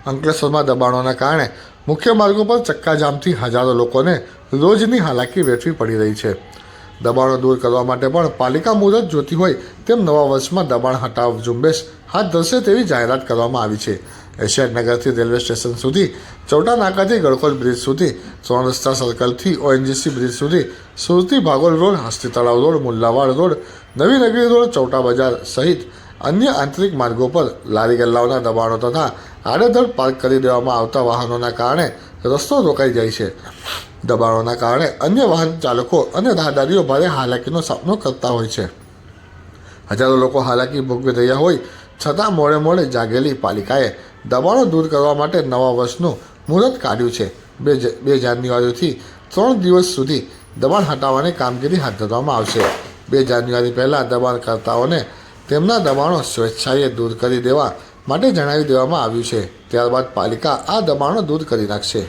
અંકલેશ્વરમાં દબાણોના કારણે મુખ્ય માર્ગો પર ચક્કાજામથી હજારો લોકોને રોજની હાલાકી વેઠવી પડી રહી છે। દબાણો દૂર કરવા માટે પણ પાલિકા મુહૂર્ત જોતી હોય તેમ નવા વર્ષમાં દબાણ હટાવ ઝુંબેશ હાથ ધરશે તેવી જાહેરાત કરવામાં આવી છે। એશિયાડનગરથી રેલવે સ્ટેશન સુધી, ચૌટા નાકાથી ગળકોટ બ્રિજ સુધી, 3 રસ્તા સર્કલથી ઓએનજીસી બ્રિજ સુધી, સુરતી ભાગોળ રોડ, હસ્તી તળાવ રોડ, મુલ્લાવાડ રોડ, નવી નગરી રોડ, ચૌટા બજાર સહિત અન્ય આંતરિક માર્ગો પર લારી ગલ્લાઓના દબાણો તથા આડેધડ પાર્ક કરી દેવામાં આવતા વાહનોના કારણે રસ્તો રોકાઈ જાય છે। દબાણોના કારણે અન્ય વાહન ચાલકો અને રાહદારીઓ ભારે હાલાકીનો સામનો કરતા હોય છે। હજારો લોકો હાલાકી ભોગવી રહ્યા હોય છતાં મોડે જાગેલી પાલિકાએ દબાણો દૂર કરવા માટે નવા વર્ષનું મુહૂર્ત કાઢ્યું છે। 2 જાન્યુઆરીથી 3 દિવસ સુધી દબાણ હટાવવાની કામગીરી હાથ ધરવામાં આવશે। 2 જાન્યુઆરી પહેલાં દબાણકર્તાઓને તેમના દબાણો સ્વેચ્છાએ દૂર કરી દેવા માટે જણાવી દેવામાં આવ્યું છે। ત્યારબાદ પાલિકા આ દબાણો દૂર કરી નાખશે।